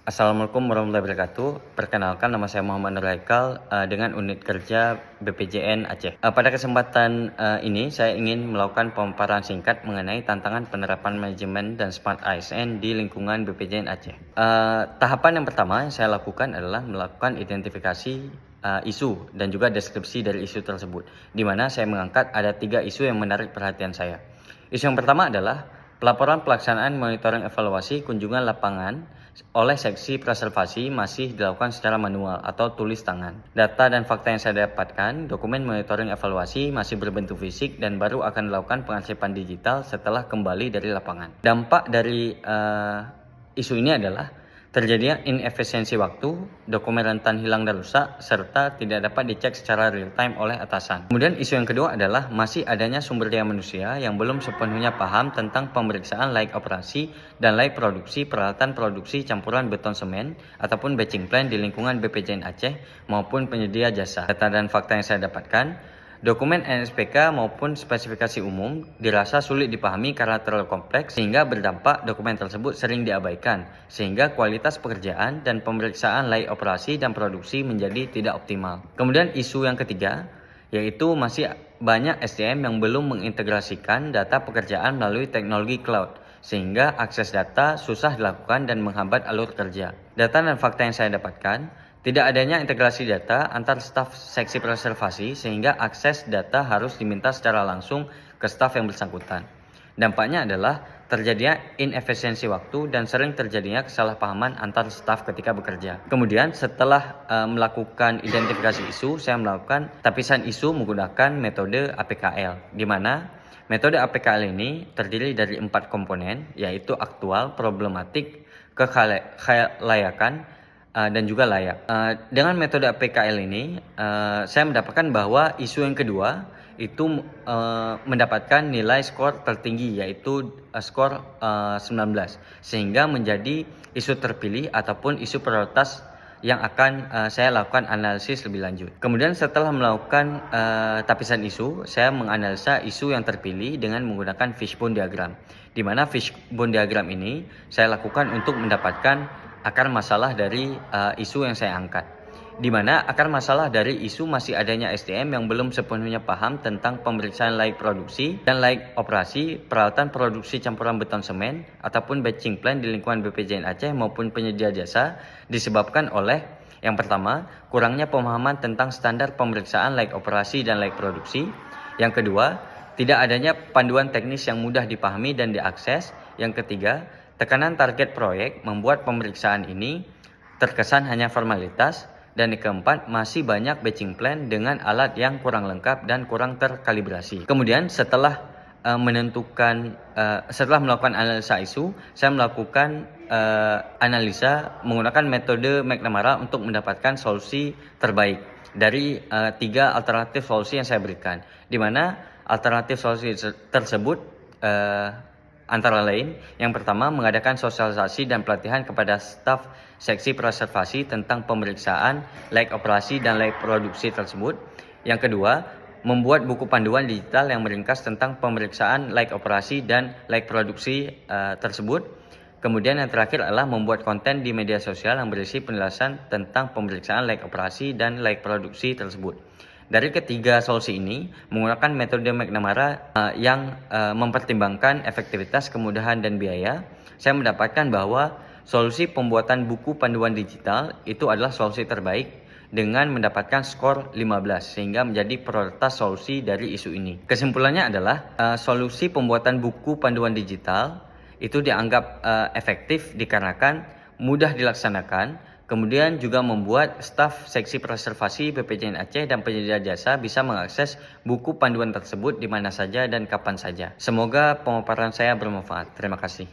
Assalamualaikum warahmatullahi wabarakatuh. Perkenalkan, nama saya Muhammad Nur Haikal dengan unit kerja BPJN Aceh. Pada kesempatan ini saya ingin melakukan pemaparan singkat mengenai tantangan penerapan manajemen dan Smart ASN di lingkungan BPJN Aceh. Tahapan yang pertama yang saya lakukan adalah melakukan identifikasi isu dan juga deskripsi dari isu tersebut, di mana saya mengangkat ada 3 isu yang menarik perhatian saya. Isu yang pertama adalah pelaporan pelaksanaan monitoring evaluasi kunjungan lapangan oleh seksi preservasi masih dilakukan secara manual atau tulis tangan. Data dan fakta yang saya dapatkan, dokumen monitoring evaluasi masih berbentuk fisik dan baru akan dilakukan pengarsipan digital setelah kembali dari lapangan. Dampak dari isu ini adalah terjadinya inefisiensi waktu, dokumen rentan hilang dan rusak, serta tidak dapat dicek secara real time oleh atasan. Kemudian isu yang kedua adalah masih adanya sumber daya manusia yang belum sepenuhnya paham tentang pemeriksaan layak operasi dan layak produksi peralatan produksi campuran beton semen ataupun batching plan di lingkungan BPJN Aceh maupun penyedia jasa. Data dan fakta yang saya dapatkan, dokumen NSPK maupun spesifikasi umum dirasa sulit dipahami karena terlalu kompleks sehingga berdampak dokumen tersebut sering diabaikan sehingga kualitas pekerjaan dan pemeriksaan layak operasi dan produksi menjadi tidak optimal. Kemudian isu yang ketiga yaitu masih banyak SDM yang belum mengintegrasikan data pekerjaan melalui teknologi cloud sehingga akses data susah dilakukan dan menghambat alur kerja. Data dan fakta yang saya dapatkan, tidak adanya integrasi data antar staf seksi preservasi sehingga akses data harus diminta secara langsung ke staf yang bersangkutan. Dampaknya adalah terjadinya inefisiensi waktu dan sering terjadinya kesalahpahaman antar staf ketika bekerja. Kemudian setelah melakukan identifikasi isu, saya melakukan tapisan isu menggunakan metode APKL, di mana metode APKL ini terdiri dari 4 komponen, yaitu aktual, problematik, kelayakan, dan juga layak. Dengan metode APKL ini, saya mendapatkan bahwa isu yang kedua itu mendapatkan nilai skor tertinggi, yaitu skor 19, sehingga menjadi isu terpilih ataupun isu prioritas yang akan saya lakukan analisis lebih lanjut. Kemudian setelah melakukan tapisan isu, saya menganalisa isu yang terpilih dengan menggunakan fishbone diagram, di mana fishbone diagram ini saya lakukan untuk mendapatkan akar masalah dari isu yang saya angkat, di mana akar masalah dari isu masih adanya SDM yang belum sepenuhnya paham tentang pemeriksaan layak produksi dan layak operasi peralatan produksi campuran beton semen ataupun batching plan di lingkungan BPJN Aceh maupun penyedia jasa, disebabkan oleh yang pertama, kurangnya pemahaman tentang standar pemeriksaan layak operasi dan layak produksi. Yang kedua, tidak adanya panduan teknis yang mudah dipahami dan diakses. Yang ketiga, tekanan target proyek membuat pemeriksaan ini terkesan hanya formalitas. Dan yang keempat, masih banyak batching plan dengan alat yang kurang lengkap dan kurang terkalibrasi. Kemudian setelah melakukan analisa isu, saya melakukan analisa menggunakan metode McNamara untuk mendapatkan solusi terbaik dari 3 alternatif solusi yang saya berikan, di mana alternatif solusi tersebut antara lain, yang pertama mengadakan sosialisasi dan pelatihan kepada staf seksi preservasi tentang pemeriksaan layak operasi dan layak produksi tersebut. Yang kedua, membuat buku panduan digital yang meringkas tentang pemeriksaan layak operasi dan layak produksi tersebut. Kemudian yang terakhir adalah membuat konten di media sosial yang berisi penjelasan tentang pemeriksaan layak operasi dan layak produksi tersebut. Dari ketiga solusi ini, menggunakan metode McNamara yang mempertimbangkan efektivitas, kemudahan, dan biaya, saya mendapatkan bahwa solusi pembuatan buku panduan digital itu adalah solusi terbaik dengan mendapatkan skor 15, sehingga menjadi prioritas solusi dari isu ini. Kesimpulannya adalah solusi pembuatan buku panduan digital itu dianggap efektif dikarenakan mudah dilaksanakan. Kemudian juga membuat staf seksi preservasi BPJN Aceh dan penyedia jasa bisa mengakses buku panduan tersebut di mana saja dan kapan saja. Semoga pemaparan saya bermanfaat. Terima kasih.